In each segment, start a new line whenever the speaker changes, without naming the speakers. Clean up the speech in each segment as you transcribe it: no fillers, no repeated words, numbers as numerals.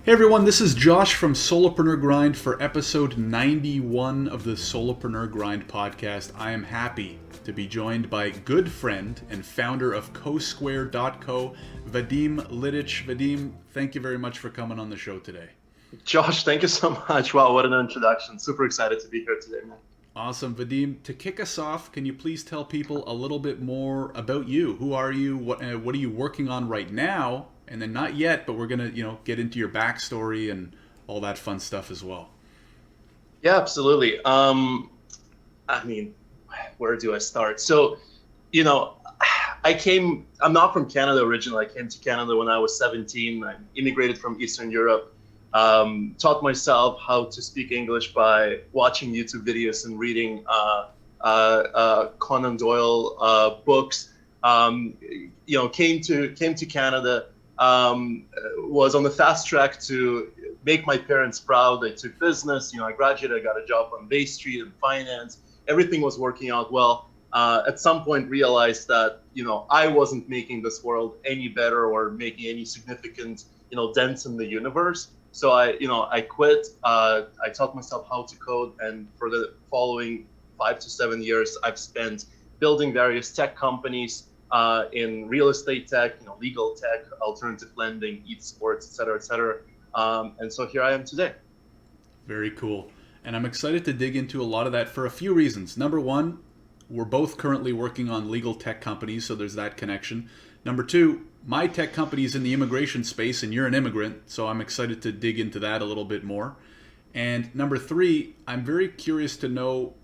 Hey everyone, this is Josh from Solopreneur Grind for episode 91 of the Solopreneur Grind podcast. I am happy to be joined by good friend and founder of CoSquare.co, Vadim Lidich. Vadim, thank you very much for coming on the show today.
Josh, thank you so much. Wow, what an introduction. Super excited to be here today, man.
Awesome. Vadim, to kick us off, can you please tell people a little bit more about you? Who are you? What are you working on right now? And then not yet, but we're going to, get into your backstory and all that fun stuff as well.
Yeah, absolutely. I mean, where do I start? So, you know, I'm not from Canada originally. I came to Canada when I was 17. I immigrated from Eastern Europe. Taught myself how to speak English by watching YouTube videos and reading Conan Doyle books. Came to Canada. Was on the fast track to make my parents proud. I took business. I graduated. I got a job on Bay Street in finance. Everything was working out well. At some point, realized that I wasn't making this world any better or making any significant dents in the universe. So I quit. I taught myself how to code, and for the following 5 to 7 years, I've spent building various tech companies in real estate tech, legal tech, alternative lending, esports, et cetera, et cetera. And so here I am today.
Very cool. And I'm excited to dig into a lot of that for a few reasons. Number one, we're both currently working on legal tech companies, so there's that connection. Number two, my tech company is in the immigration space and you're an immigrant, so I'm excited to dig into that a little bit more. And number three, I'm very curious to know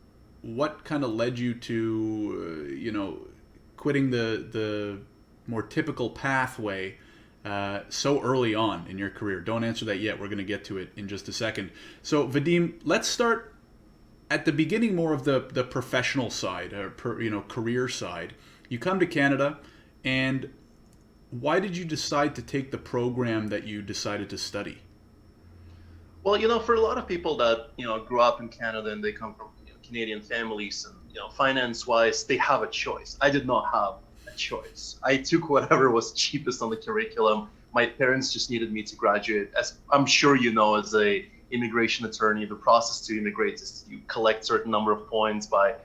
what kind of led you to, quitting the more typical pathway so early on in your career. Don't answer that yet. We're going to get to it in just a second. So Vadim, let's start at the beginning, more of the professional side, or career side. You come to Canada, and why did you decide to take the program that you decided to study?
Well, for a lot of people that grew up in Canada and they come from Canadian families, and finance-wise, they have a choice. I did not have a choice. I took whatever was cheapest on the curriculum. My parents just needed me to graduate. As I'm sure as a immigration attorney, the process to immigrate is you collect certain number of points by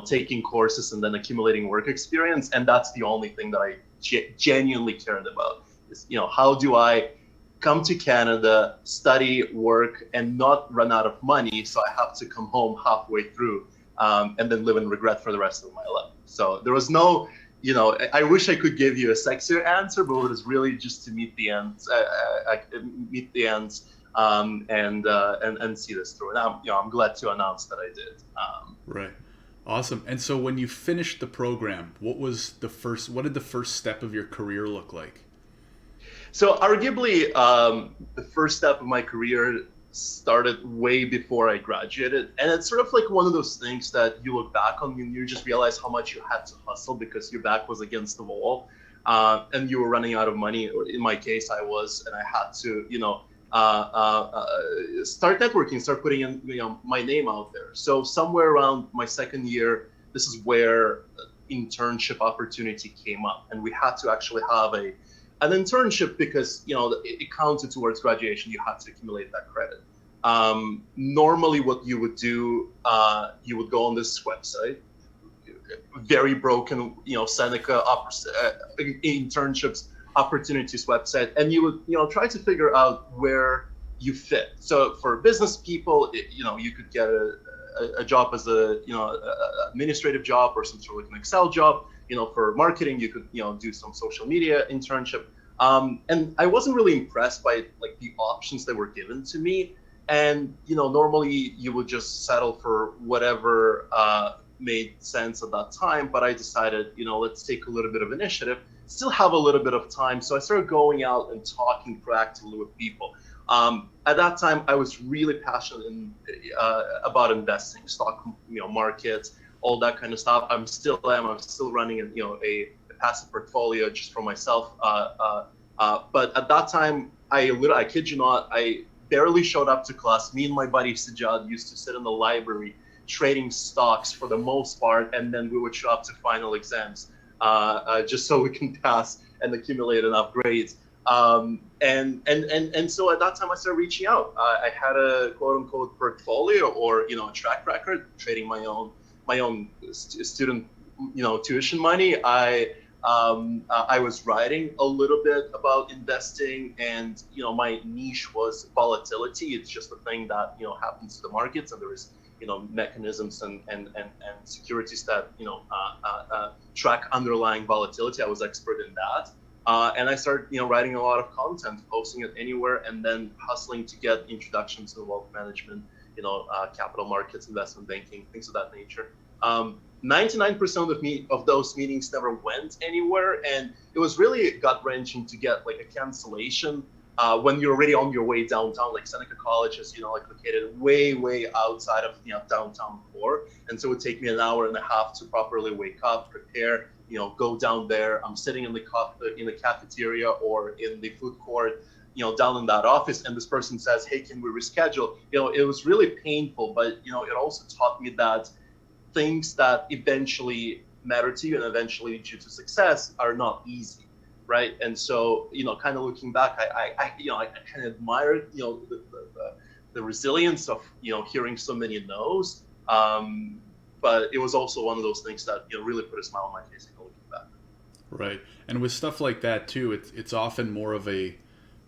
taking courses and then accumulating work experience, and that's the only thing that I genuinely cared about. Is how do I come to Canada, study, work, and not run out of money, so I have to come home halfway through and then live in regret for the rest of my life. So there was no, I wish I could give you a sexier answer, but it was really just to meet the ends, and see this through. And I'm glad to announce that I did.
Right. Awesome. And so when you finished the program, what did the first step of your career look like?
So arguably, the first step of my career started way before I graduated. And it's sort of like one of those things that you look back on and you just realize how much you had to hustle because your back was against the wall and you were running out of money. Or in my case, I was, and I had to, start networking, start putting in, my name out there. So somewhere around my second year, this is where internship opportunity came up. And we had to actually have an internship because it counted towards graduation. You had to accumulate that credit. Normally what you would do, you would go on this website, very broken, Seneca internships opportunities website, and you would try to figure out where you fit. So for business people, you could get a job as a administrative job or some sort of an Excel job. For marketing, you could do some social media internship. And I wasn't really impressed by the options that were given to me. And normally you would just settle for whatever made sense at that time. But I decided, let's take a little bit of initiative, still have a little bit of time. So I started going out and talking proactively with people. At that time, I was really passionate about investing, stock, markets, all that kind of stuff. I'm still running a passive portfolio just for myself. But at that time, I kid you not, I barely showed up to class. Me and my buddy Sajad used to sit in the library trading stocks for the most part, and then we would show up to final exams just so we can pass and accumulate enough grades. And so at that time I started reaching out. I had a quote unquote portfolio, or a track record, trading my own student tuition money. I was writing a little bit about investing, and my niche was volatility. It's just a thing that happens to the markets, and there is mechanisms and securities that track underlying volatility. I was expert in that. And I started, writing a lot of content, posting it anywhere, and then hustling to get introductions to wealth management, capital markets, investment banking, things of that nature. 99% of those meetings never went anywhere, and it was really gut wrenching to get like a cancellation when you're already on your way downtown. Like Seneca College is, located way outside of downtown core, and so it would take me an hour and a half to properly wake up, prepare, go down there. I'm sitting in the cafeteria or in the food court, down in that office, and this person says, "Hey, can we reschedule?" It was really painful, but it also taught me that things that eventually matter to you and eventually lead you to success are not easy, right? And so, kind of looking back, I kind of admire, the resilience of, hearing so many no's. But it was also one of those things that, really put a smile on my face looking back.
Right. And with stuff like that too, it's often more of a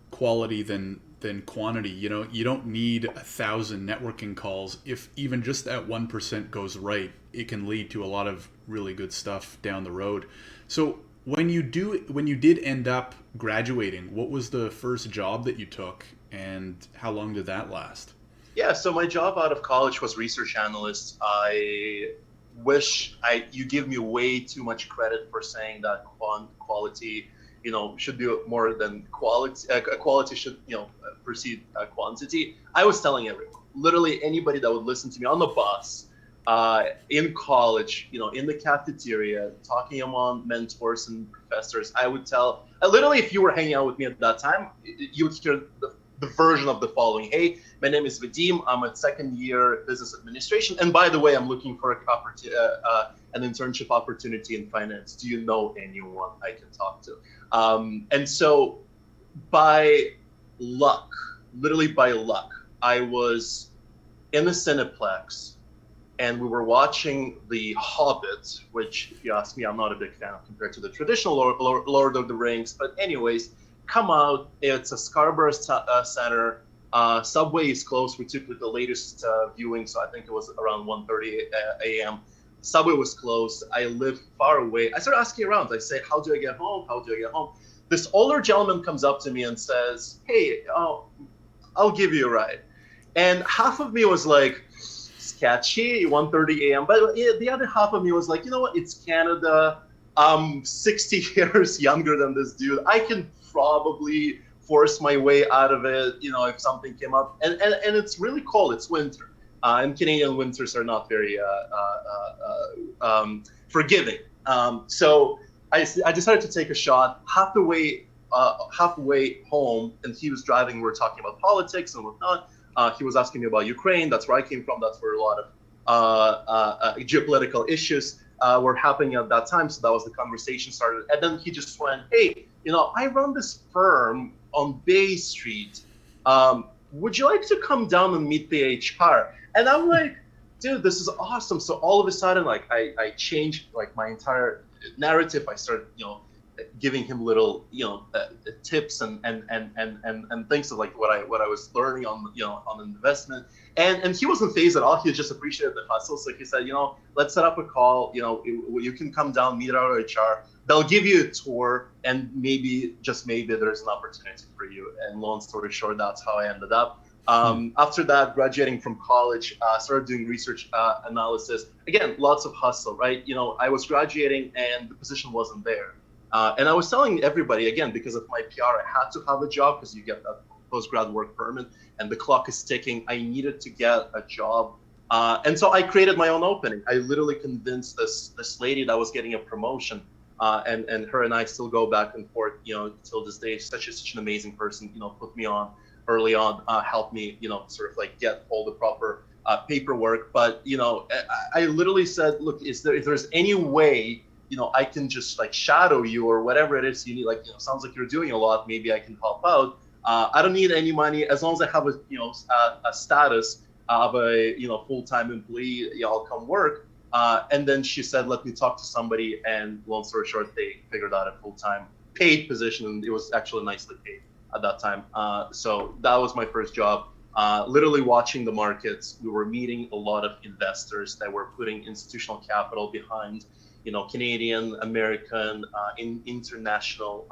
quality than quantity. You don't need 1,000 networking calls. If even just that 1% goes right, it can lead to a lot of really good stuff down the road. So when you did end up graduating, what was the first job that you took, and how long did that last?
Yeah, so my job out of college was research analyst. I wish you give me way too much credit for saying that quality, should be more than quality. Quality should, precede quantity. I was telling everyone, literally anybody that would listen to me on the bus, in college, in the cafeteria, talking among mentors and professors. I would tell, literally, if you were hanging out with me at that time, you would hear the version of the following: "Hey, my name is Vadim. I'm a second year business administration, and by the way, I'm looking for an internship opportunity in finance. Do you know anyone I can talk to?" And so, by luck, literally by luck, I was in the Cineplex, and we were watching The Hobbit, which, if you ask me, I'm not a big fan of compared to the traditional Lord of the Rings. But anyways, come out. It's a Scarborough Center. Subway is closed. We took the latest viewing, so I think it was around 1:30 a.m. Subway was closed. I live far away. I started asking around. I say, "How do I get home? How do I get home?" This older gentleman comes up to me and says, "Hey, I'll give you a ride." And half of me was like, sketchy, 1:30 a.m. But the other half of me was like, you know what? It's Canada. I'm 60 years younger than this dude. I can probably force my way out of it, if something came up. And it's really cold. It's winter. And Canadian winters are not very forgiving. So I decided to take a shot. Halfway home, and he was driving. We were talking about politics and whatnot. He was asking me about Ukraine. That's where I came from. That's where a lot of geopolitical issues were happening at that time. So that was the conversation started. And then he just went, "Hey, I run this firm on Bay Street. Would you like to come down and meet the HR?" And I'm like, "Dude, this is awesome." So all of a sudden, like I changed like my entire narrative. I started, giving him little, tips and things of like what I was learning on, on investment. And he wasn't phased at all. He just appreciated the hustle. So he said, "Let's set up a call. You can come down, meet our HR. They'll give you a tour, and maybe, just maybe, there's an opportunity for you." And long story short, that's how I ended up. After that, graduating from college, started doing research analysis. Again, lots of hustle, right? I was graduating and the position wasn't there. And I was telling everybody, again, because of my PR, I had to have a job because you get a post-grad work permit and the clock is ticking. I needed to get a job. And so I created my own opening. I literally convinced this lady that was getting a promotion. And her and I still go back and forth, till this day. Such an amazing person, put me on early on, helped me, sort of like get all the proper paperwork. But, I literally said, "Look, if there's any way I can just like shadow you or whatever it is you need. Like, sounds like you're doing a lot. Maybe I can help out. I don't need any money as long as I have a status of a full-time employee. Yeah, I'll come work. And then she said, let me talk to somebody. And long story short, they figured out a full-time paid position, and it was actually nicely paid at that time. So that was my first job. Literally watching the markets. We were meeting a lot of investors that were putting institutional capital behind, Canadian, American, international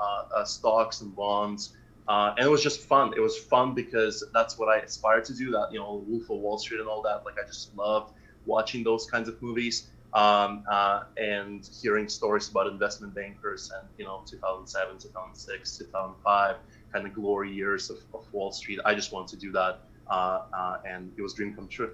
stocks and bonds. And it was just fun. It was fun because that's what I aspired to do. That, Wolf of Wall Street and all that. Like, I just loved watching those kinds of movies, and hearing stories about investment bankers and 2007, 2006, 2005, kind of glory years of Wall Street. I just wanted to do that, and it was a dream come true.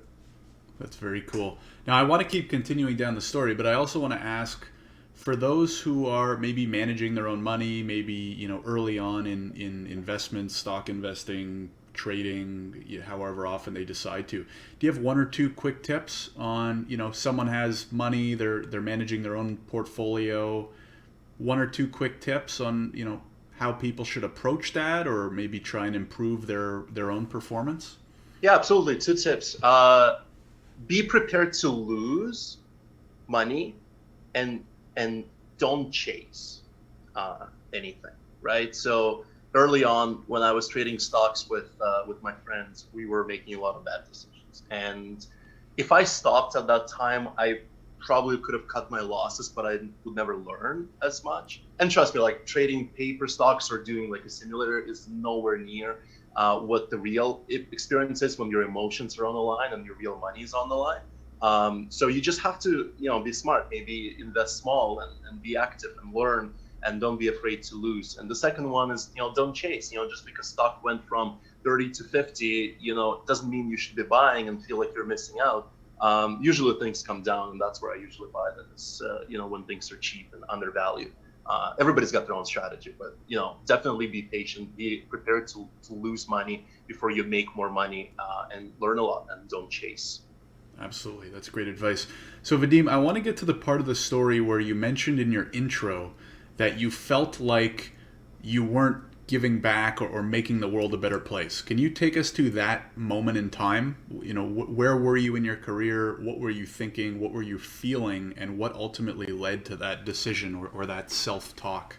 That's very cool. Now, I want to keep continuing down the story, but I also want to ask, for those who are maybe managing their own money, maybe early on in investments, stock investing, trading, however often they decide to. Do you have one or two quick tips on, someone has money, they're managing their own portfolio, one or two quick tips on, how people should approach that, or maybe try and improve their own performance?
Yeah, absolutely. Two tips. Be prepared to lose money, and don't chase anything, right? So early on, when I was trading stocks with my friends, we were making a lot of bad decisions. And if I stopped at that time, I probably could have cut my losses, but I would never learn as much. And trust me, like, trading paper stocks or doing like a simulator is nowhere near what the real experience is when your emotions are on the line and your real money is on the line. So you just have to, be smart, maybe invest small and be active and learn, and don't be afraid to lose. And the second one is, don't chase. Just because stock went from 30 to 50, it doesn't mean you should be buying and feel like you're missing out. Usually things come down, and that's where I usually buy them. Is when things are cheap and undervalued. Everybody's got their own strategy, but definitely be patient, be prepared to lose money before you make more money, and learn a lot, and don't chase.
Absolutely, that's great advice. So Vadim, I want to get to the part of the story where you mentioned in your intro that you felt like you weren't giving back or making the world a better place. Can you take us to that moment in time? Where were you in your career? What were you thinking? What were you feeling? And what ultimately led to that decision or that self-talk?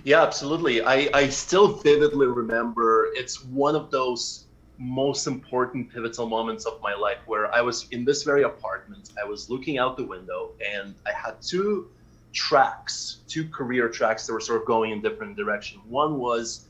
Yeah, absolutely. I still vividly remember. It's one of those most important pivotal moments of my life where I was in this very apartment. I was looking out the window, and I had two career tracks that were sort of going in different directions. One was,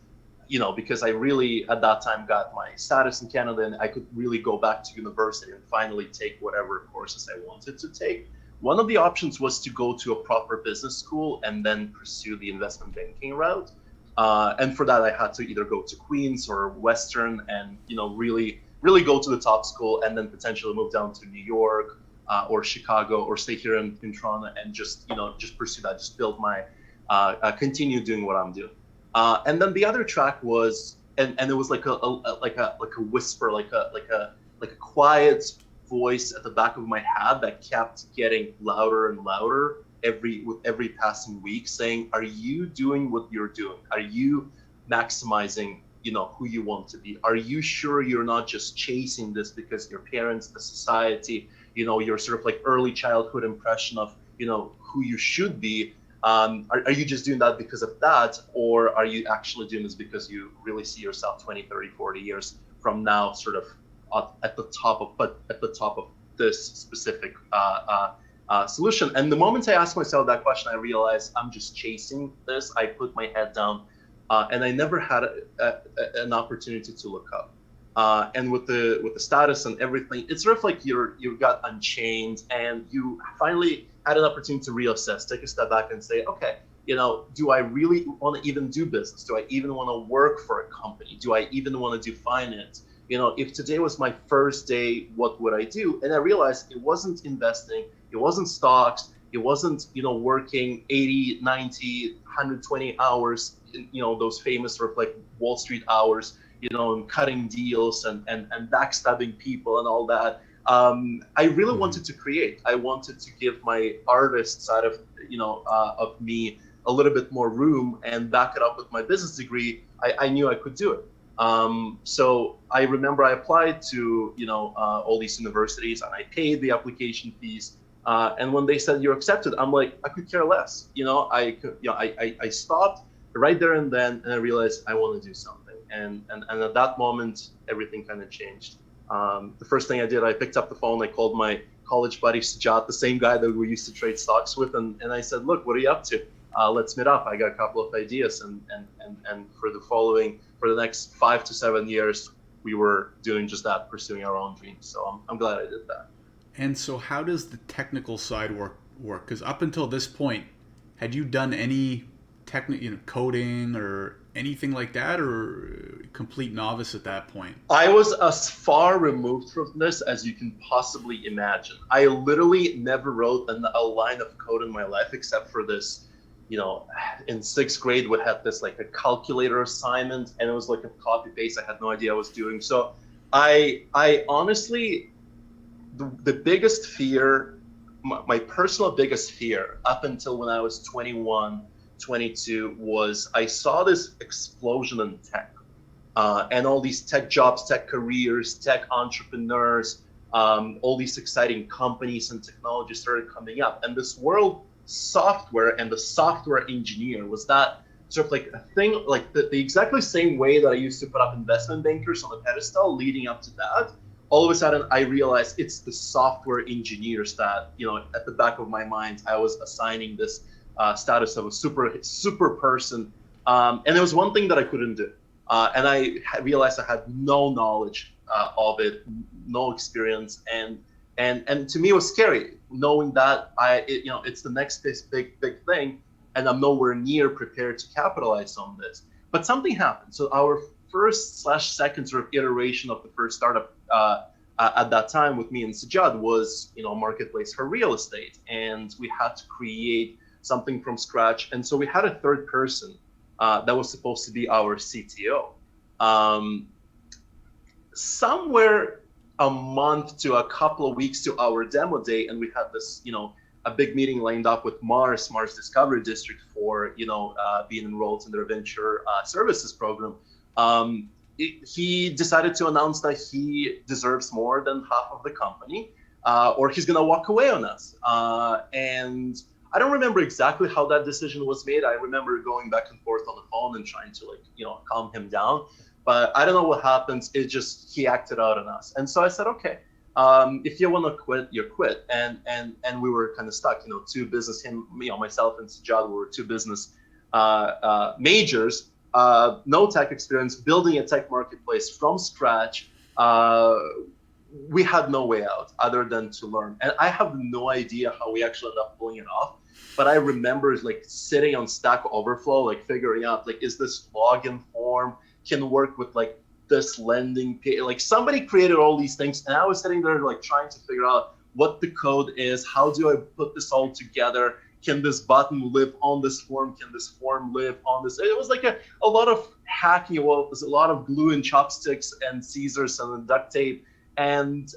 because I really at that time got my status in Canada, and I could really go back to university and finally take whatever courses I wanted to take. One of the options was to go to a proper business school and then pursue the investment banking route. And for that, I had to either go to Queens or Western, and really, really go to the top school, and then potentially move down to New York, or Chicago, or stay here in Toronto, and just pursue that, just build my continue doing what I'm doing. And then the other track was, and it was like a whisper, like a quiet voice at the back of my head that kept getting louder and louder with every passing week, saying, are you doing what you're doing? Are you maximizing who you want to be? Are you sure you're not just chasing this because your parents, the society, your sort of like early childhood impression of who you should be? Are you just doing that because of that, or are you actually doing this because you really see yourself 20, 30, 40 years from now sort of at the top of this specific solution? And the moment I asked myself that question, I realized I'm just chasing this. I put my head down, and I never had an opportunity to look up. And with the status and everything, it's sort of like you got unchained, and you finally had an opportunity to reassess, take a step back, and say, okay, do I really want to even do business? Do I even want to work for a company? Do I even want to do finance? If today was my first day, what would I do? And I realized it wasn't investing, it wasn't stocks, it wasn't, working 80, 90, 120 hours, those famous sort of like Wall Street hours, and cutting deals and backstabbing people and all that. I really wanted to create. I wanted to give my artist side of me a little bit more room and back it up with my business degree. I knew I could do it. So I remember I applied to all these universities and I paid the application fees. And when they said you're accepted, I'm like, I could care less. I stopped right there and then, and I realized I want to do something. And at that moment, everything kind of changed. The first thing I did, I picked up the phone. I called my college buddy Sajat, the same guy that we used to trade stocks with, and I said, "Look, what are you up to? Let's meet up. I got a couple of ideas." And for the next 5 to 7 years, we were doing just that, pursuing our own dreams. So I'm glad I did that.
And so, how does the technical side work? Because up until this point, had you done any coding or anything like that, or complete novice at that point?
I was as far removed from this as you can possibly imagine. I literally never wrote a line of code in my life except for this. In 6th grade, we had this like a calculator assignment, and it was like a copy paste. I had no idea I was doing. So I honestly, the biggest fear, my personal biggest fear up until when I was 21, 22 was I saw this explosion in tech and all these tech jobs, tech careers, tech entrepreneurs, all these exciting companies and technologies started coming up. And this world software and the software engineer was that sort of like a thing, like the exactly same way that I used to put up investment bankers on a pedestal leading up to that. All of a sudden, I realized it's the software engineers that, at the back of my mind, I was assigning this status of a super person. And there was one thing that I couldn't do. And I realized I had no knowledge of it, no experience. And to me, it was scary knowing that it's the next big thing. And I'm nowhere near prepared to capitalize on this. But something happened. So our first/second sort of iteration of the first startup at that time with me and Sajad was, a marketplace for real estate. And we had to create something from scratch. And so we had a third person that was supposed to be our CTO. Somewhere a month to a couple of weeks to our demo day, and we had this, a big meeting lined up with Mars Discovery District for, being enrolled in their venture services program. He decided to announce that he deserves more than half of the company, or he's going to walk away on us. And I don't remember exactly how that decision was made. I remember going back and forth on the phone and trying to calm him down. But I don't know what happens. He acted out on us. And so I said, okay, if you want to quit, you quit. And we were kind of stuck, myself and Sajad were two business majors, no tech experience, building a tech marketplace from scratch. We had no way out other than to learn. And I have no idea how we actually ended up pulling it off. But I remember sitting on Stack Overflow, figuring out, is this login form can work with this lending page? Somebody created all these things. And I was sitting there trying to figure out what the code is. How do I put this all together? Can this button live on this form? Can this form live on this? It was a lot of hacking. Well, it was a lot of glue and chopsticks and scissors and duct tape. And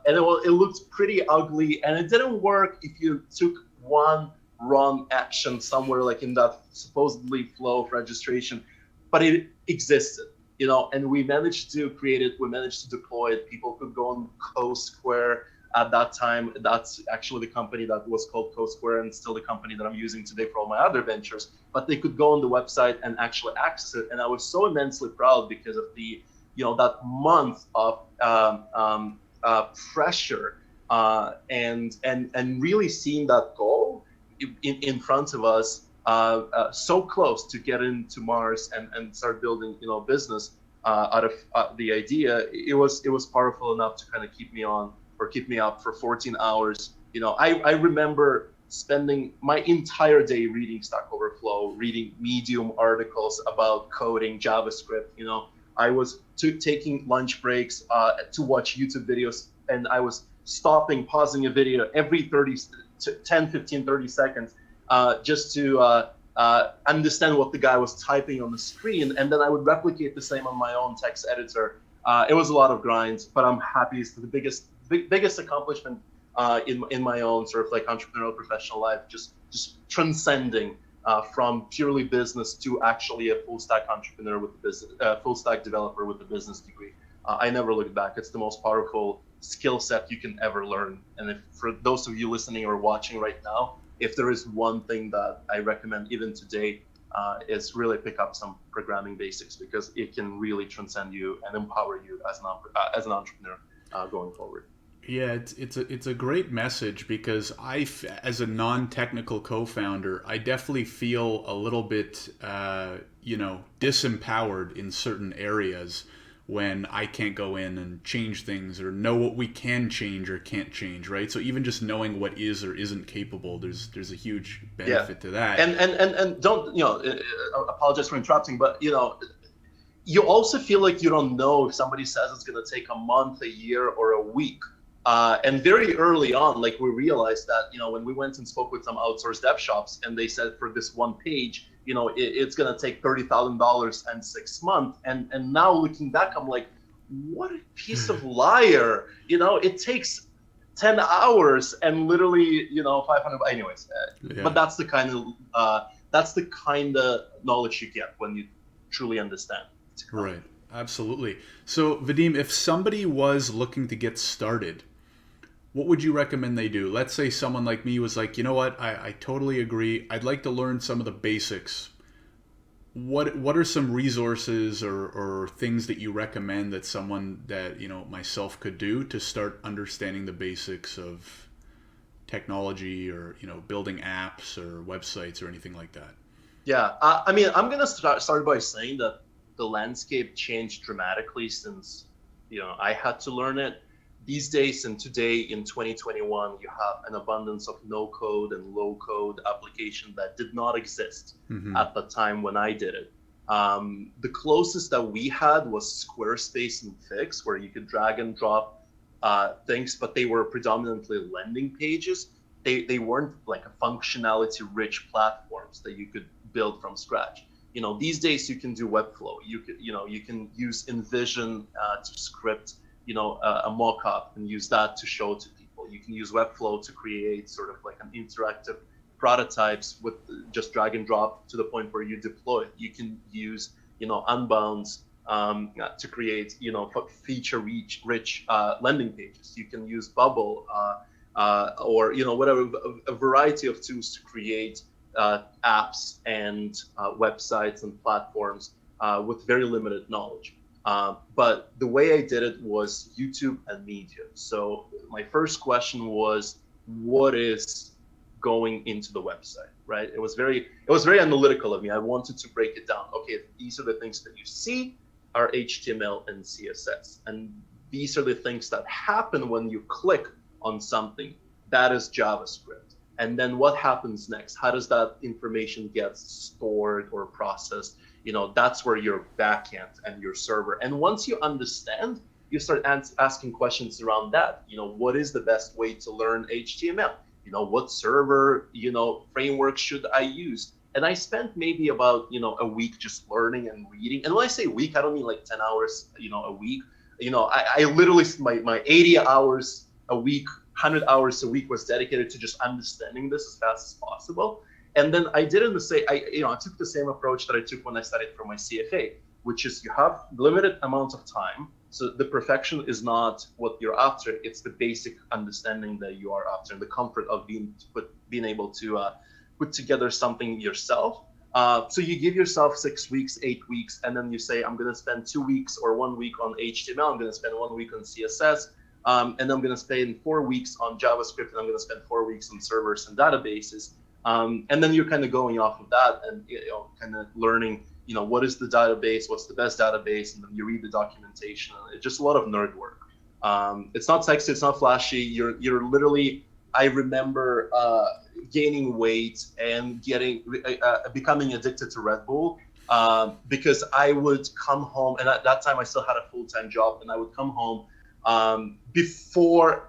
it looked pretty ugly. And it didn't work if you took one wrong action somewhere in that supposedly flow of registration. But it existed, and we managed to create it. We managed to deploy it. People could go on CoSquare at that time. That's actually the company that was called CoSquare and still the company that I'm using today for all my other ventures. But they could go on the website and actually access it. And I was so immensely proud because of the, that month of pressure and really seeing that goal in front of us. So close to get into Mars and start building, business out of the idea. It was powerful enough to kind of keep me up for 14 hours. I remember spending my entire day reading Stack Overflow, reading Medium articles about coding, JavaScript. I was taking lunch breaks to watch YouTube videos, and I was pausing a video every 10, 15, 30 seconds. Just to understand what the guy was typing on the screen, and then I would replicate the same on my own text editor. It was a lot of grind, but I'm happy. It's the biggest accomplishment in my own sort of like entrepreneurial professional life, just transcending from purely business to actually a full stack entrepreneur with a business, full stack developer with a business degree. I never look back. It's the most powerful skill set you can ever learn. And if for those of you listening or watching right now, if there is one thing that I recommend even today, is really pick up some programming basics, because it can really transcend you and empower you as an entrepreneur going forward.
Yeah, it's a great message, because as a non-technical co-founder, I definitely feel a little bit disempowered in certain areas when I can't go in and change things or know what we can change or can't change, right? So even just knowing what is or isn't capable, there's a huge benefit to that.
And don't, apologize for interrupting, but you also feel like you don't know if somebody says it's going to take a month, a year, or a week. And very early on, like, we realized that, when we went and spoke with some outsourced dev shops, and they said for this one page, it's going to take $30,000 and 6 months. And now looking back, I'm like, what a piece of liar. It takes 10 hours and literally, 500. Anyways, but that's the kind of knowledge you get when you truly understand.
Right. Absolutely. So Vadim, if somebody was looking to get started, what would you recommend they do? Let's say someone like me was like, you know what, I totally agree. I'd like to learn some of the basics. What are some resources or things that you recommend that someone that, myself could do to start understanding the basics of technology, or, building apps or websites or anything like that?
Yeah. I'm going to start by saying that the landscape changed dramatically since, I had to learn it. These days and today in 2021, you have an abundance of no code and low code application that did not exist at the time when I did it. The closest that we had was Squarespace and Fix, where you could drag and drop things, but they were predominantly landing pages. They weren't like a functionality rich platforms that you could build from scratch. These days you can do Webflow. You can use InVision to script a mock-up and use that to show to people. You can use Webflow to create sort of like an interactive prototypes with just drag and drop to the point where you deploy it. You can use, Unbounds to create, feature-rich landing pages. You can use Bubble or, whatever, a variety of tools to create apps and websites and platforms with very limited knowledge. But the way I did it was YouTube and Medium. So my first question was, what is going into the website, right? It was very analytical of me. I wanted to break it down. Okay, these are the things that you see are HTML and CSS. And these are the things that happen when you click on something. That is JavaScript. And then what happens next? How does that information get stored or processed? That's where your backend and your server. And once you understand, you start asking questions around that. What is the best way to learn HTML? What server, framework should I use? And I spent maybe about, a week just learning and reading. And when I say week, I don't mean like 10 hours, a week. I literally, my 80 hours a week, 100 hours a week was dedicated to just understanding this as fast as possible. And then I did I took the same approach that I took when I studied for my CFA, which is you have limited amount of time. So the perfection is not what you're after. It's the basic understanding that you are after, and the comfort of being able to put together something yourself. So you give yourself 6 weeks, 8 weeks, and then you say, I'm going to spend 2 weeks or 1 week on HTML. I'm going to spend 1 week on CSS. And I'm going to spend 4 weeks on JavaScript, and I'm going to spend 4 weeks on servers and databases. And then you're kind of going off of that and kind of learning, what is the database, what's the best database, and then you read the documentation. It's just a lot of nerd work. It's not sexy, it's not flashy. You're literally, I remember gaining weight and becoming addicted to Red Bull because I would come home, and at that time I still had a full-time job, and I would come home before,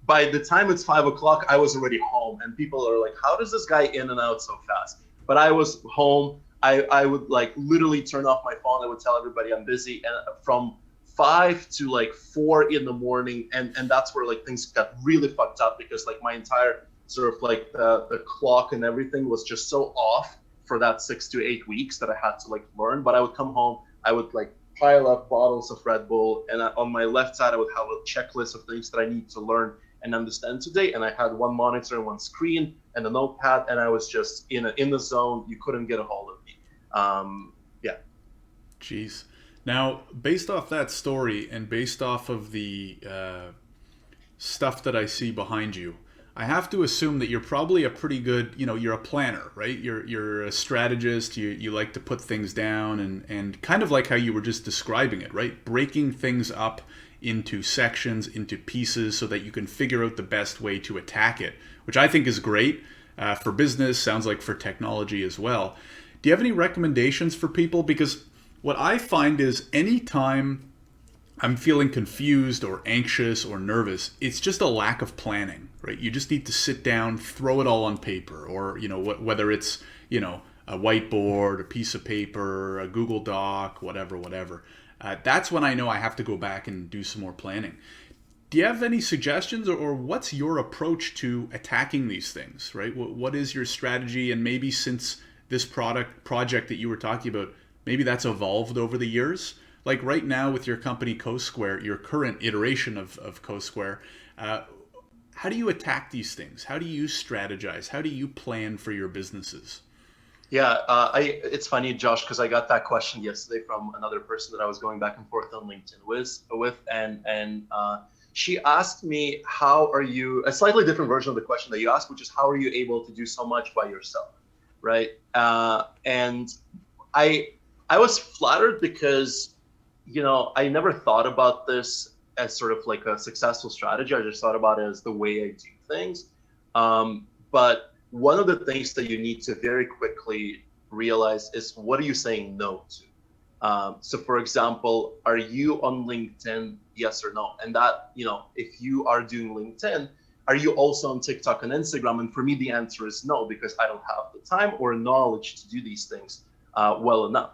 by the time it's 5 o'clock, I was already home, and people are like, how does this guy in and out so fast? But I was home. I would literally turn off my phone. I would tell everybody I'm busy, and from 5 to like 4 in the morning, and that's where like things got really fucked up, because like my entire sort of like the clock and everything was just so off for that 6 to 8 weeks that I had to like learn. But I would come home, I would like pile up bottles of Red Bull, and on my left side I would have a checklist of things that I need to learn and understand today. And I had one monitor and one screen and a notepad, and I was just in the zone. You couldn't get a hold of me. Yeah.
Jeez. Now, based off that story and based off of the stuff that I see behind you, I have to assume that you're probably a pretty good, you're a planner, right? You're a strategist. You like to put things down and kind of like how you were just describing it, right? Breaking things up into sections, into pieces, so that you can figure out the best way to attack it, which I think is great for business, sounds like for technology as well. Do you have any recommendations for people? Because what I find is anytime I'm feeling confused or anxious or nervous, it's just a lack of planning, right? You just need to sit down, throw it all on paper, or, whether it's, a whiteboard, a piece of paper, a Google Doc, whatever. That's when I know I have to go back and do some more planning. Do you have any suggestions, or what's your approach to attacking these things, right? What is your strategy? And maybe since this project that you were talking about, maybe that's evolved over the years. Like right now with your company CoSquare, your current iteration of CoSquare, how do you attack these things? How do you strategize? How do you plan for your businesses?
Yeah, it's funny, Josh, because I got that question yesterday from another person that I was going back and forth on LinkedIn with, and she asked me, how are you, a slightly different version of the question that you asked, which is how are you able to do so much by yourself, right? And I was flattered because, I never thought about this as sort of like a successful strategy. I just thought about it as the way I do things. But one of the things that you need to very quickly realize is, what are you saying no to? So for example, are you on LinkedIn? Yes or no? And that, if you are doing LinkedIn, are you also on TikTok and Instagram? And for me, the answer is no, because I don't have the time or knowledge to do these things well enough.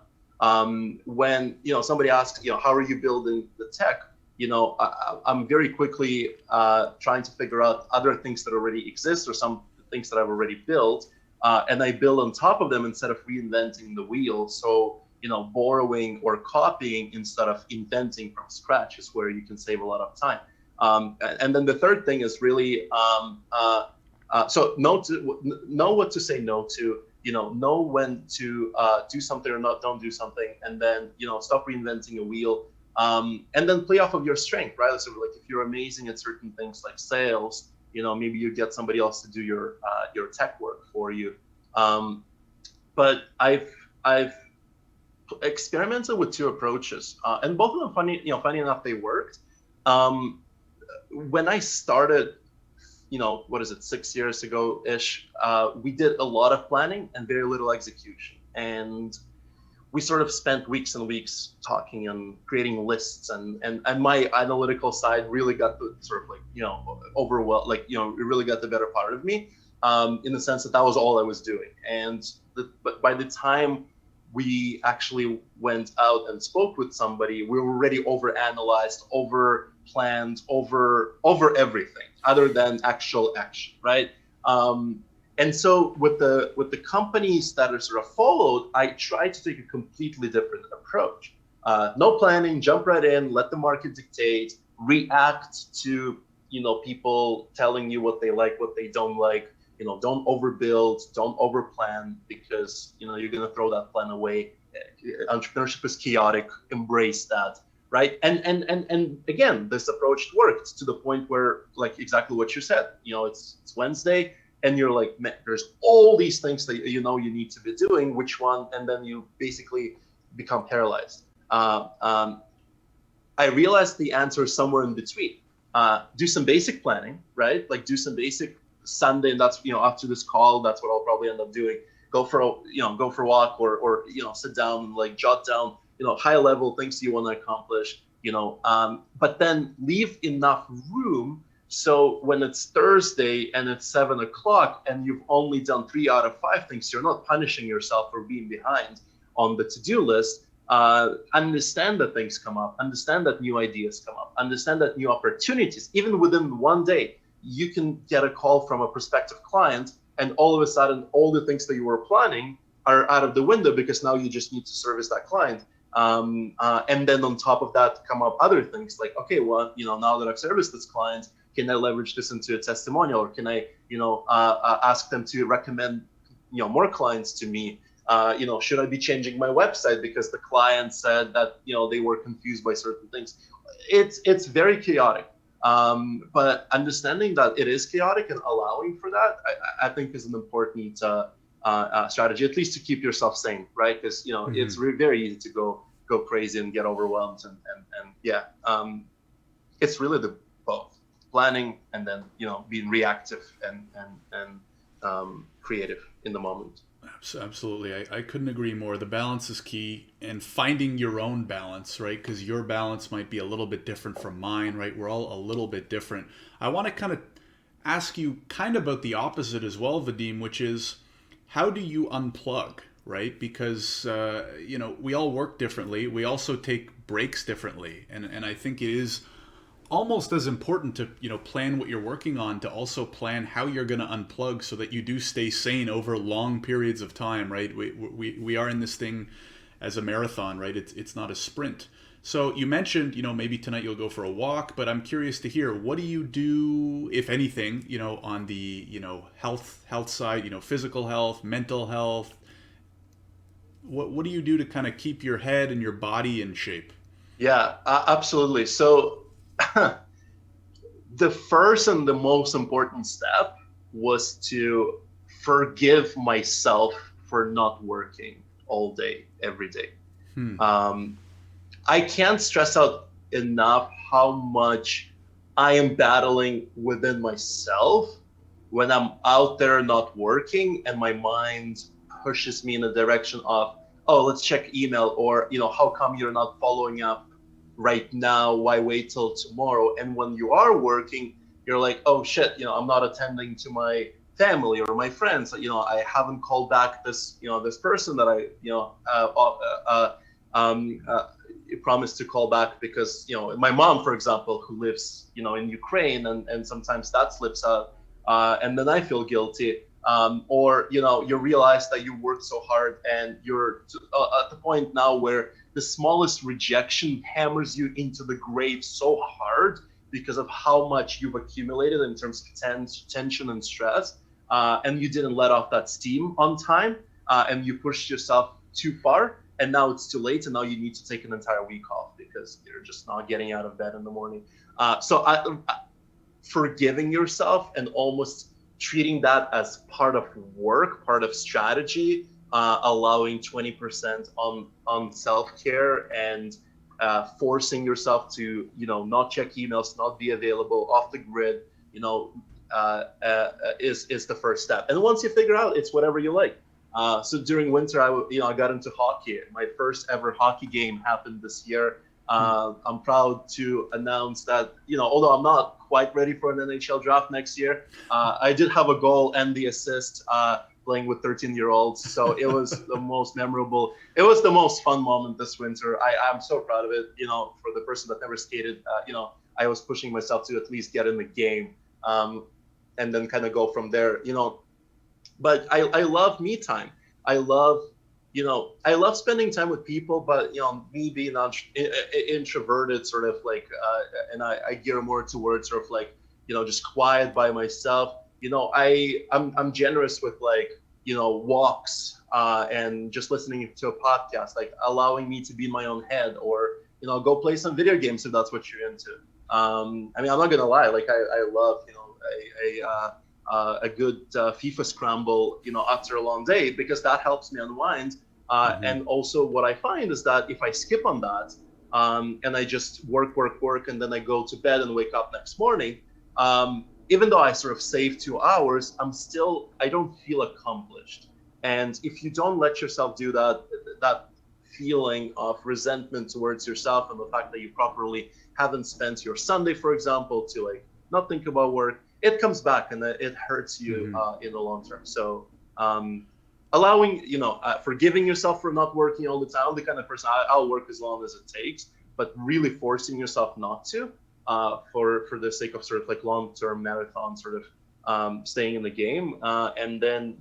When somebody asks, how are you building the tech? I'm very quickly trying to figure out other things that already exist, or some things that I've already built, and I build on top of them instead of reinventing the wheel. So borrowing or copying instead of inventing from scratch is where you can save a lot of time. And then the third thing is really so know what to say no to. Know when to do something or not, don't do something, and then stop reinventing a wheel, and then play off of your strength, right? So like if you're amazing at certain things like sales, maybe you get somebody else to do your tech work for you. But I've experimented with two approaches, and both of them funny enough, they worked. When I started, what is it, 6 years ago ish, we did a lot of planning and very little execution. And we sort of spent weeks and weeks talking and creating lists, and my analytical side really got the sort of like, overwhelmed, like, it really got the better part of me, in the sense that was all I was doing. And but by the time we actually went out and spoke with somebody, we were already overanalyzed, over planned, over everything other than actual action, right? And so with the companies that are sort of followed, I tried to take a completely different approach. No planning, jump right in, let the market dictate, react to people telling you what they like, what they don't like. Don't overbuild, don't overplan, because you're gonna throw that plan away. Entrepreneurship is chaotic. Embrace that, right? And again, this approach worked to the point where, like exactly what you said. It's Wednesday, and you're like, man, there's all these things that you need to be doing. Which one? And then you basically become paralyzed. I realized the answer is somewhere in between. Do some basic planning, right? Like do some basic Sunday, and that's after this call, that's what I'll probably end up doing. Go for a walk, or sit down, like jot down high level things you want to accomplish. But then leave enough room so when it's Thursday and it's 7 o'clock and you've only done 3 out of 5 things, you're not punishing yourself for being behind on the to-do list. understand that things come up, understand that new ideas come up, understand that new opportunities, even within one day, you can get a call from a prospective client, and all of a sudden, all the things that you were planning are out of the window because now you just need to service that client. And then on top of that come up other things like, okay, well, now that I've serviced this client, can I leverage this into a testimonial, or can I, ask them to recommend, more clients to me? Should I be changing my website because the client said that, they were confused by certain things? It's very chaotic. But understanding that it is chaotic and allowing for that, I think is an important strategy, at least to keep yourself sane, right? Because it's very easy to go crazy and get overwhelmed, and yeah, it's really the both planning and then being reactive and creative in the moment.
Absolutely. I couldn't agree more. The balance is key, and finding your own balance, right? Because your balance might be a little bit different from mine, right? We're all a little bit different. I want to kind of ask you kind of about the opposite as well, Vadim, which is how do you unplug, right? Because, we all work differently. We also take breaks differently. And I think it is almost as important to plan what you're working on, to also plan how you're going to unplug so that you do stay sane over long periods of time, right? We are in this thing as a marathon, right? It's not a sprint. So you mentioned maybe tonight you'll go for a walk, but I'm curious to hear, what do you do, if anything, on the health side, physical health, mental health? What do you do to kind of keep your head and your body in shape?
Yeah, absolutely. So the first and the most important step was to forgive myself for not working all day, every day. I can't stress out enough how much I am battling within myself when I'm out there not working and my mind pushes me in the direction of, oh, let's check email, or, how come you're not following up right now? Why wait till tomorrow? And when you are working, you're like, oh shit, I'm not attending to my family or my friends. I haven't called back this, this person that promised to call back because, my mom, for example, who lives, in Ukraine, and sometimes that slips out. And then I feel guilty. Or, you realize that you worked so hard and you're at the point now where the smallest rejection hammers you into the grave so hard because of how much you've accumulated in terms of tension and stress. And you didn't let off that steam on time, and you pushed yourself too far. And now it's too late, and now you need to take an entire week off because you're just not getting out of bed in the morning. So forgiving yourself and almost treating that as part of work, part of strategy, allowing 20% on self-care, and forcing yourself to not check emails, not be available, off the grid, is the first step. And once you figure out, it's whatever you like. So during winter, I got into hockey. My first ever hockey game happened this year. I'm proud to announce that, although I'm not quite ready for an NHL draft next year, I did have a goal and the assist playing with 13-year-olds. So it was the most memorable. It was the most fun moment this winter. I'm so proud of it. For the person that never skated, I was pushing myself to at least get in the game, and then kind of go from there. But I love me time. I love spending time with people, but me being introverted, sort of like, and I gear more towards sort of like, just quiet by myself. I'm generous with like, walks, and just listening to a podcast, like allowing me to be in my own head, or go play some video games if that's what you're into. I'm not gonna lie, like I love a good FIFA scramble, after a long day, because that helps me unwind. And also what I find is that if I skip on that, and I just work, and then I go to bed and wake up next morning, even though I sort of save 2 hours, I don't feel accomplished. And if you don't let yourself do that feeling of resentment towards yourself and the fact that you properly haven't spent your Sunday, for example, to like not think about work, it comes back and it hurts you in the long term. So allowing, forgiving yourself for not working all the time. I'm the kind of person, I'll work as long as it takes, but really forcing yourself not to, for the sake of sort of like long-term marathon sort of staying in the game, and then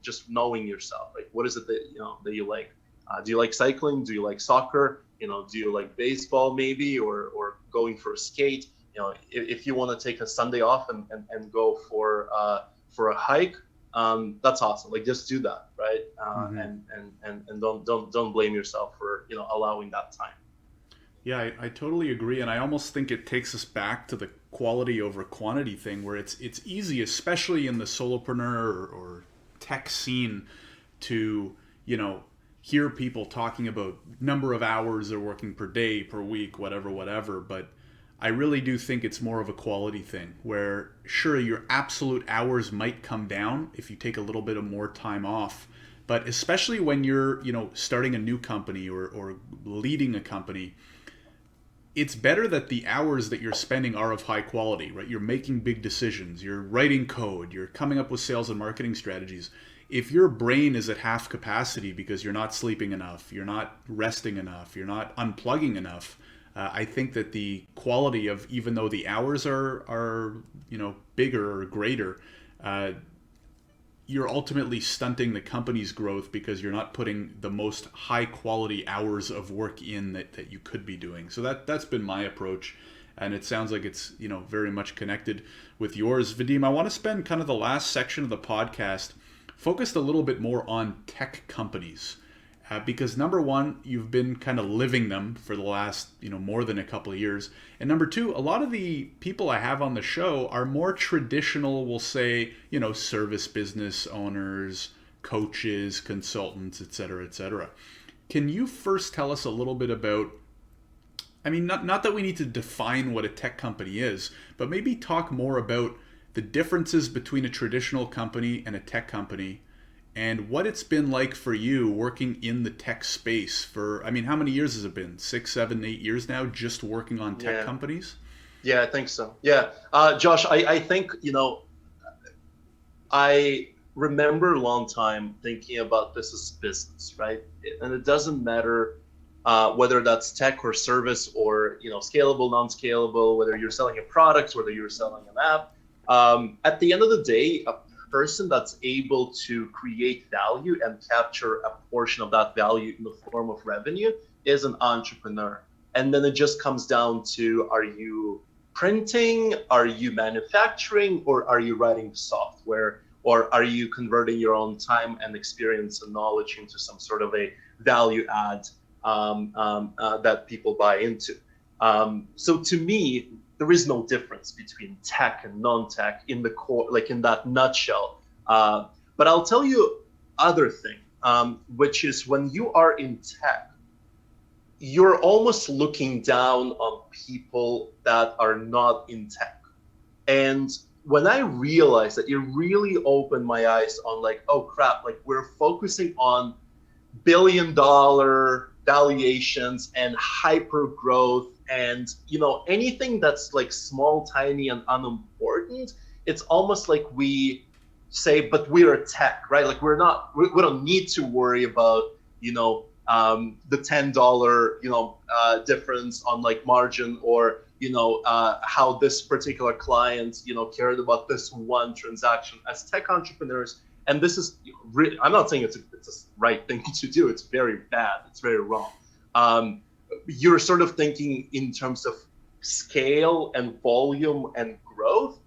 just knowing yourself, like what is it that you like. Do you like cycling? Do you like soccer? Do you like baseball maybe, or going for a skate? If you want to take a Sunday off and go for a hike, that's awesome. Like just do that, right? And don't blame yourself for allowing that time.
Yeah, I totally agree, and I almost think it takes us back to the quality over quantity thing, where it's easy, especially in the solopreneur or tech scene, to hear people talking about number of hours they're working per day, per week, whatever. But I really do think it's more of a quality thing, where sure, your absolute hours might come down if you take a little bit of more time off. But especially when you're starting a new company or leading a company, it's better that the hours that you're spending are of high quality, right? You're making big decisions, you're writing code, you're coming up with sales and marketing strategies. If your brain is at half capacity because you're not sleeping enough, you're not resting enough, you're not unplugging enough, I think that the quality of, even though the hours are bigger or greater, you're ultimately stunting the company's growth because you're not putting the most high quality hours of work in that you could be doing. So that's been my approach, and it sounds like it's very much connected with yours. Vadim, I want to spend kind of the last section of the podcast focused a little bit more on tech companies, because number one, you've been kind of living them for the last more than a couple of years, and number two, a lot of the people I have on the show are more traditional, we'll say, service business owners, coaches, consultants, etc., etc. Can you first tell us a little bit about, I mean, not that we need to define what a tech company is, but maybe talk more about the differences between a traditional company and a tech company, and what it's been like for you working in the tech space for, I mean, how many years has it been? 6, 7, 8 years now, just working on tech companies?
Yeah, I think so. Yeah. Josh, I think, I remember a long time thinking about this as business, right? And it doesn't matter whether that's tech or service or, scalable, non-scalable, whether you're selling a product, whether you're selling an app. At the end of the day, a person that's able to create value and capture a portion of that value in the form of revenue is an entrepreneur. And then it just comes down to, are you printing, are you manufacturing, or are you writing software, or are you converting your own time and experience and knowledge into some sort of a value add that people buy into? So to me, there is no difference between tech and non-tech in the core, like in that nutshell. But I'll tell you other thing, which is when you are in tech, you're almost looking down on people that are not in tech. And when I realized that, it really opened my eyes on like, oh crap, like we're focusing on billion-dollar valuations and hyper growth, and anything that's like small, tiny, and unimportant, it's almost like we say, but we're a tech, right? Like we don't need to worry about the $10 difference on like margin, or how this particular client cared about this one transaction. As tech entrepreneurs, and this is really, I'm not saying it's a right thing to do. It's very bad. It's very wrong. You're sort of thinking in terms of scale and volume and growth.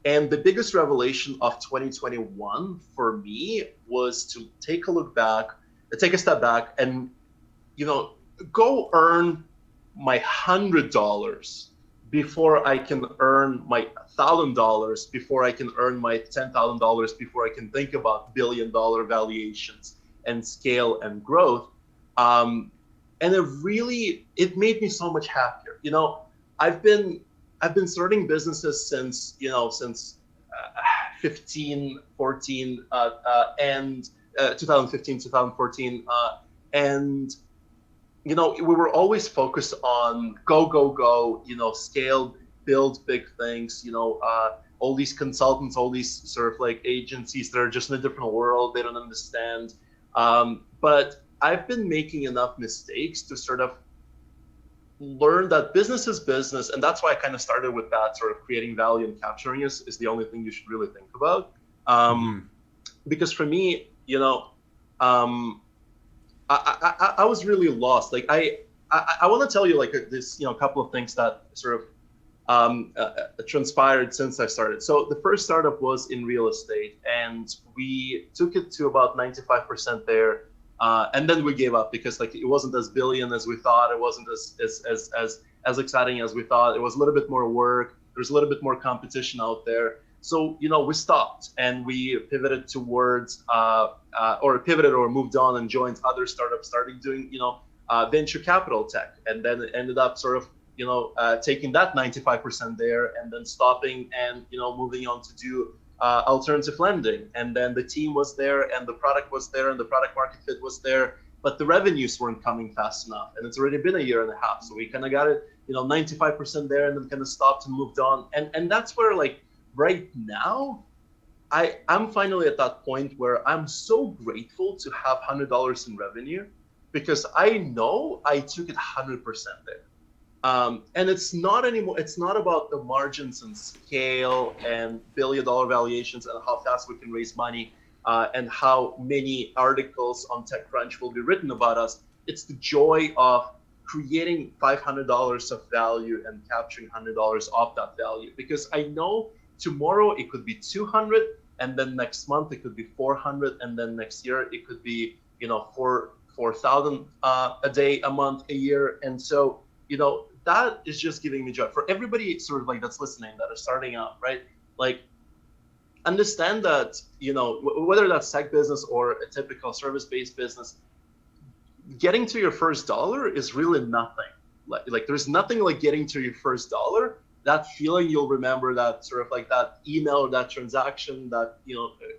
And the biggest revelation of 2021 for me was to take a step back and, go earn my $100 before I can earn my $1,000, before I can earn my $10,000, before I can think about billion-dollar valuations and scale and growth. And it made me so much happier. I've been starting businesses since 15, 14, and 2015, 2014, and we were always focused on go, scale, build big things, all these consultants, all these sort of like agencies that are just in a different world. They don't understand. But I've been making enough mistakes to sort of learn that business is business, and that's why I kind of started with that sort of creating value and capturing is the only thing you should really think about. Because for me, I was really lost. Like I want to tell you like this, couple of things that sort of transpired since I started. So the first startup was in real estate, and we took it to about 95% there, and then we gave up because like it wasn't as billion as we thought. It wasn't as exciting as we thought. It was a little bit more work. There's a little bit more competition out there. So we stopped and we pivoted towards or pivoted or moved on and joined other startups, starting doing venture capital tech, and then it ended up sort of taking that 95% there and then stopping and moving on to do alternative lending. And then the team was there and the product was there and the product market fit was there, but the revenues weren't coming fast enough. And it's already been a year and a half, so we kind of got it 95% there and then kind of stopped and moved on. And that's where like right now I'm finally at that point where I'm so grateful to have $100 in revenue, because I know I took it 100% there. And it's not anymore. It's not about the margins and scale and billion-dollar valuations and how fast we can raise money and how many articles on TechCrunch will be written about us. It's the joy of creating $500 of value and capturing $100 off that value, because I know tomorrow it could be 200, and then next month it could be 400, and then next year it could be 4,000 a day, a month, a year. And so that is just giving me joy. For everybody sort of like that's listening, that are starting out, right? Like understand that whether that's tech business or a typical service-based business, getting to your first dollar is really nothing. Like there's nothing like getting to your first dollar. That feeling you'll remember, that sort of like that email or that transaction that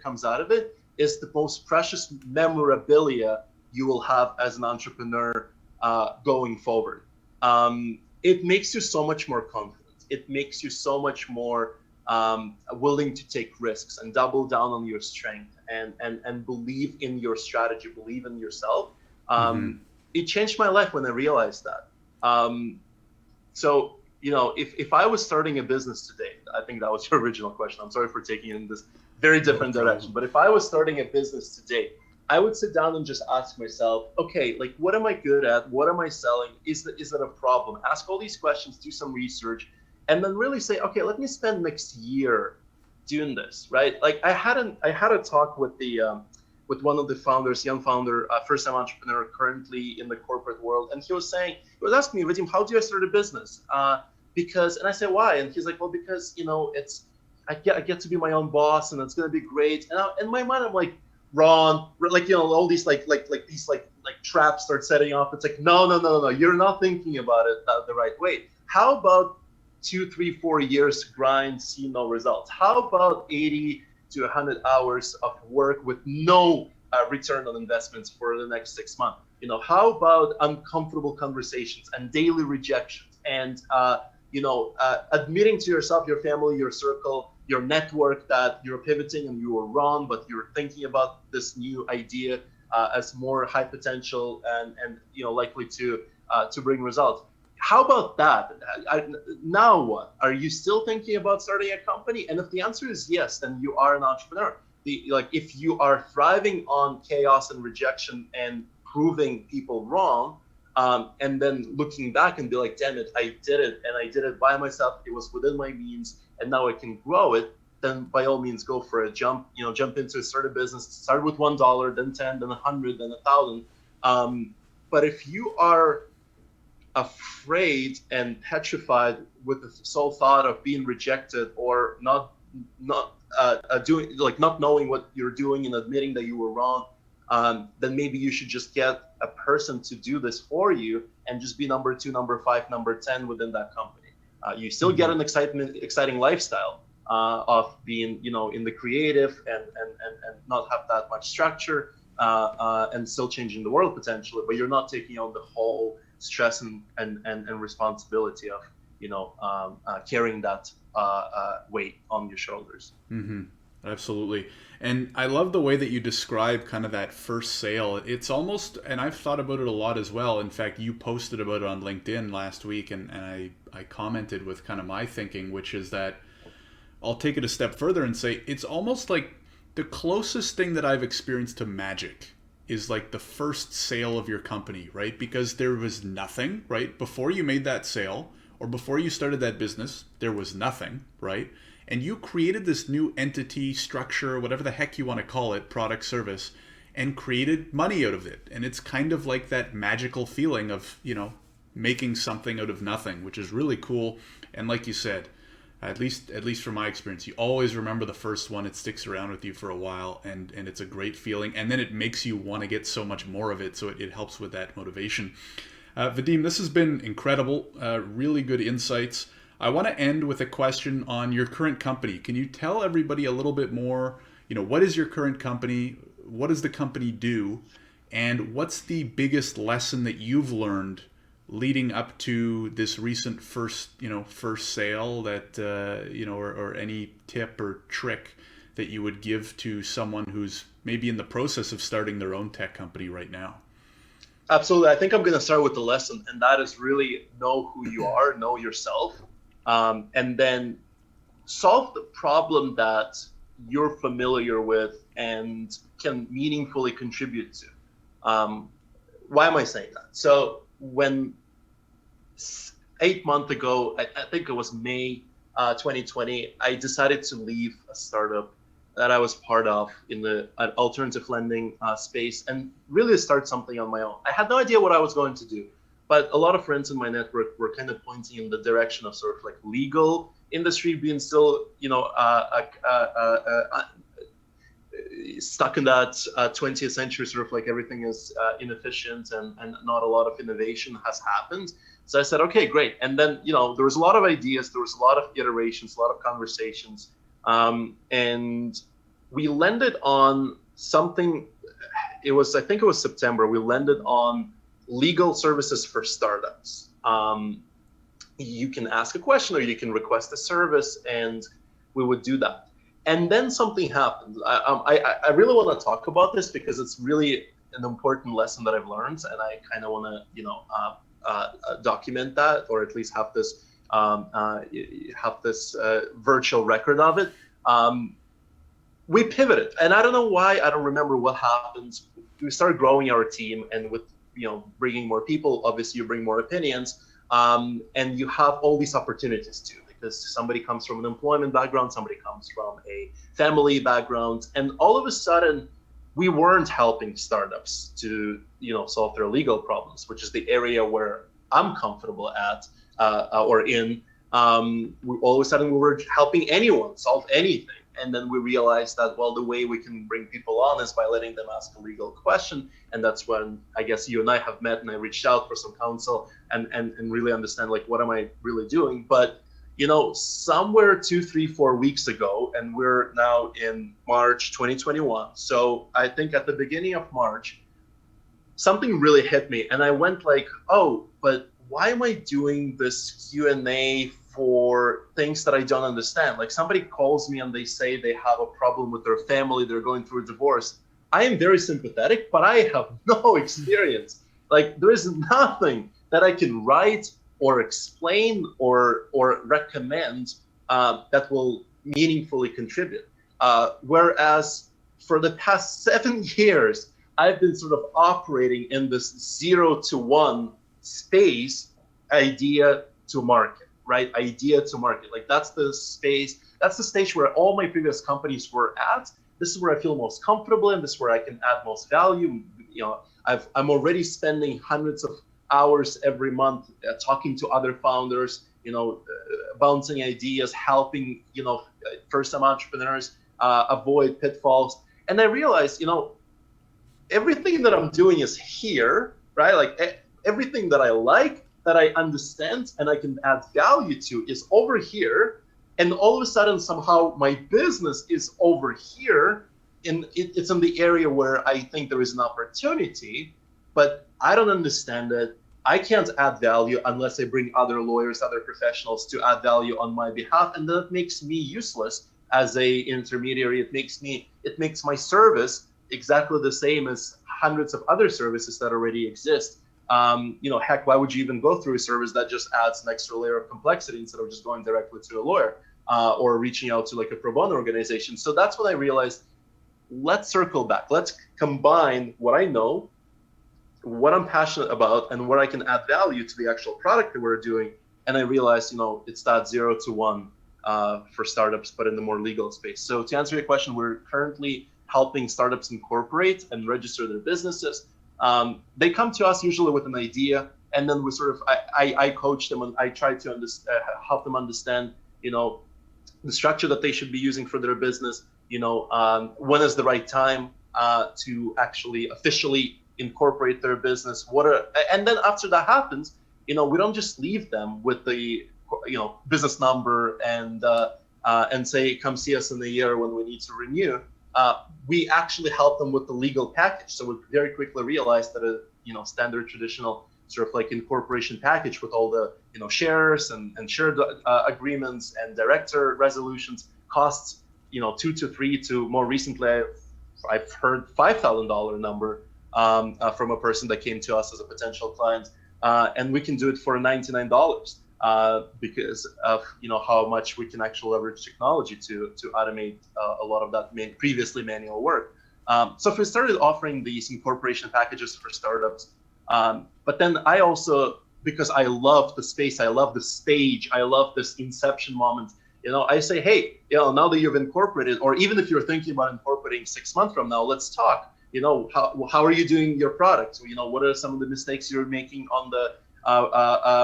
comes out of it, is the most precious memorabilia you will have as an entrepreneur going forward. It makes you so much more confident. It makes you so much more willing to take risks and double down on your strength and believe in your strategy, believe in yourself. It changed my life when I realized that. So if I was starting a business today, I think that was your original question. I'm sorry for taking it in this very different direction. But if I was starting a business today, I would sit down and just ask myself, okay, like what am I good at? What am I selling? Is that a problem? Ask all these questions, do some research, and then really say, okay, let me spend next year doing this, right? Like I had a talk with with one of the founders, young founder, first-time entrepreneur, currently in the corporate world, and he was asking me, Vadim, how do I start a business? And I said, why? And he's like, well, because I get to be my own boss, and it's gonna be great. And in my mind, I'm like, Ron, like all these like these traps start setting off. It's like no, you're not thinking about it the right way. How about 2, 3, 4 years grind, see no results? How about 80 to 100 hours of work with no return on investments for the next 6 months? How about uncomfortable conversations and daily rejections and admitting to yourself, your family, your circle, your network, that you're pivoting and you were wrong, but you're thinking about this new idea as more high potential and likely to bring results. How about that? Now what? Are you still thinking about starting a company? And if the answer is yes, then you are an entrepreneur. If you are thriving on chaos and rejection and proving people wrong, and then looking back and be like, damn it, I did it, and I did it by myself. It was within my means, and now I can grow it. Then by all means, go for a jump into a startup business. Start with $1, then 10, then 100, then 1,000. But if you are afraid and petrified with the sole thought of being rejected or not knowing what you're doing and admitting that you were wrong, then maybe you should just get a person to do this for you and just be number 2, number 5, number 10 within that company. You still get an exciting lifestyle of being, in the creative and not have that much structure and still changing the world potentially, but you're not taking on the whole stress and responsibility carrying that weight on your shoulders.
Mm-hmm. Absolutely. And I love the way that you describe kind of that first sale. It's almost, and I've thought about it a lot as well. In fact, you posted about it on LinkedIn last week, and I commented with kind of my thinking, which is that I'll take it a step further and say it's almost like the closest thing that I've experienced to magic is like the first sale of your company, right? Because there was nothing, right? Before you made that sale or before you started that business, there was nothing, right? And you created this new entity, structure, whatever the heck you want to call it, product, service, and created money out of it. And it's kind of like that magical feeling of, making something out of nothing, which is really cool. And like you said, at least from my experience, you always remember the first one. It sticks around with you for a while, and it's a great feeling. And then it makes you want to get so much more of it, so it helps with that motivation. Vadim, this has been incredible. Really good insights. I want to end with a question on your current company. Can you tell everybody a little bit more, what is your current company? What does the company do? And what's the biggest lesson that you've learned leading up to this recent first sale that, or any tip or trick that you would give to someone who's maybe in the process of starting their own tech company right now?
Absolutely. I think I'm going to start with the lesson, and that is really know who you are, know yourself, and then solve the problem that you're familiar with and can meaningfully contribute to. Why am I saying that? So when 8 months ago, I think it was May 2020, I decided to leave a startup that I was part of in the alternative lending space and really start something on my own. I had no idea what I was going to do, but a lot of friends in my network were kind of pointing in the direction of sort of like legal industry being still, stuck in that 20th century, sort of like everything is inefficient and not a lot of innovation has happened. So I said, okay, great. And then, there was a lot of ideas, there was a lot of iterations, a lot of conversations. And we landed on something, I think it was September, we landed on legal services for startups. You can ask a question or you can request a service, and we would do that. And then something happened. I really want to talk about this because it's really an important lesson that I've learned, and I kind of want to, document that, or at least have this virtual record of it. We pivoted, and I don't know why. I don't remember what happened. We started growing our team, and with bringing more people, obviously you bring more opinions, and you have all these opportunities too. Because somebody comes from an employment background, somebody comes from a family background, and all of a sudden, we weren't helping startups to solve their legal problems, which is the area where I'm comfortable at or in. All of a sudden, we were helping anyone solve anything, and then we realized that the way we can bring people on is by letting them ask a legal question, and that's when I guess you and I have met, and I reached out for some counsel and really understand what am I really doing, but. Somewhere 2, 3, 4 weeks ago, and we're now in March 2021. So I think at the beginning of March, something really hit me, and I went oh, but why am I doing this Q&A for things that I don't understand? Somebody calls me and they say they have a problem with their family, they're going through a divorce. I am very sympathetic, but I have no experience. There is nothing that I can write or explain or recommend that will meaningfully contribute. Whereas for the past 7 years, I've been sort of operating in this 0 to 1 space, idea to market, right? Idea to market. That's the space, that's the stage where all my previous companies were at. This is where I feel most comfortable in, this is where I can add most value. I'm already spending hundreds of hours every month talking to other founders, bouncing ideas, helping, first-time entrepreneurs avoid pitfalls. And I realized, everything that I'm doing is here, right? Everything that I like, that I understand, and I can add value to is over here. And all of a sudden, somehow, my business is over here. It's in the area where I think there is an opportunity, but I don't understand it. I can't add value unless I bring other lawyers, other professionals to add value on my behalf, and that makes me useless as a intermediary. It makes my service exactly the same as hundreds of other services that already exist. Heck, why would you even go through a service that just adds an extra layer of complexity instead of just going directly to a lawyer or reaching out to like a pro bono organization? So that's when I realized, let's circle back. Let's combine what I know, what I'm passionate about, and where I can add value to the actual product that we're doing. And I realized, it's that 0 to 1 for startups, but in the more legal space. So to answer your question, we're currently helping startups incorporate and register their businesses. They come to us usually with an idea, and then we I coach them and I try to help them understand, the structure that they should be using for their business. When is the right time to actually officially incorporate their business? And then after that happens, we don't just leave them with the business number and say, come see us in a year when we need to renew. We actually help them with the legal package. So we very quickly realized that a standard traditional sort of like incorporation package with all the shares and shared agreements and director resolutions costs $2,000 to $3,000 to more recently I've heard $5,000 number from a person that came to us as a potential client, and we can do it for $99 because of how much we can actually leverage technology to automate a lot of that previously manual work. So if we started offering these incorporation packages for startups, but then I also, because I love the space, I love the stage, I love this inception moment, I say, hey, now that you've incorporated, or even if you're thinking about incorporating 6 months from now, let's talk. How are you doing your product? What are some of the mistakes you're making on the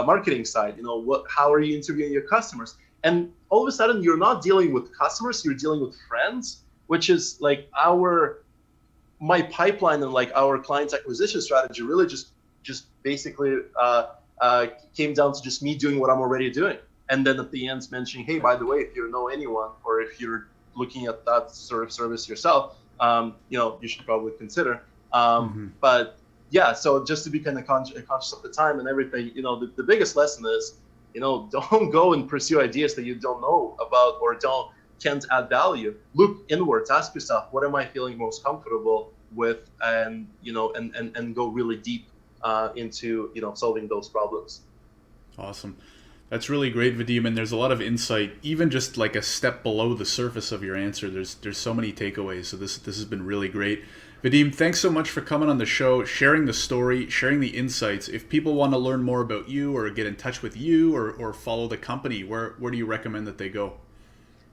marketing side? How are you interviewing your customers? And all of a sudden, you're not dealing with customers, you're dealing with friends, which is like my pipeline and like our client acquisition strategy really just basically came down to just me doing what I'm already doing. And then at the end mentioning, hey, by the way, if you know anyone, or if you're looking at that sort of service yourself, you should probably consider. But yeah, so just to be kind of conscious of the time and everything, the biggest lesson is, don't go and pursue ideas that you don't know about or can't add value. Look inwards, ask yourself, what am I feeling most comfortable with, and go really deep into solving those problems.
Awesome. That's really great, Vadim, and there's a lot of insight, even just like a step below the surface of your answer. There's so many takeaways, so this has been really great. Vadim, thanks so much for coming on the show, sharing the story, sharing the insights. If people want to learn more about you or get in touch with you or follow the company, where do you recommend that they go?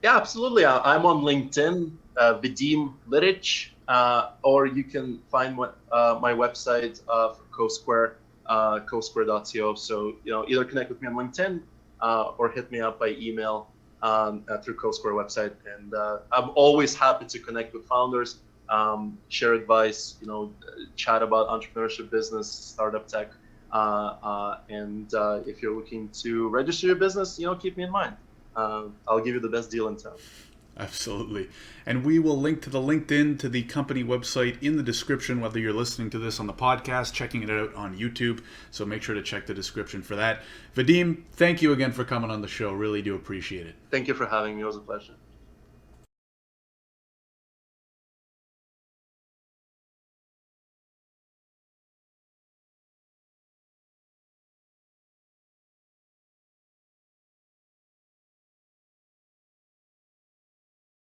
Yeah, absolutely. I'm on LinkedIn, Vadim Lidich, or you can find my website for CoSquare, cosquare.co. So, either connect with me on LinkedIn or hit me up by email through CoSquare website. And I'm always happy to connect with founders, share advice, chat about entrepreneurship, business, startup tech. And if you're looking to register your business, keep me in mind. I'll give you the best deal in town.
Absolutely. And we will link to the LinkedIn, to the company website in the description, whether you're listening to this on the podcast, checking it out on YouTube. So make sure to check the description for that. Vadim, thank you again for coming on the show. Really do appreciate it.
Thank you for having me. It was a pleasure.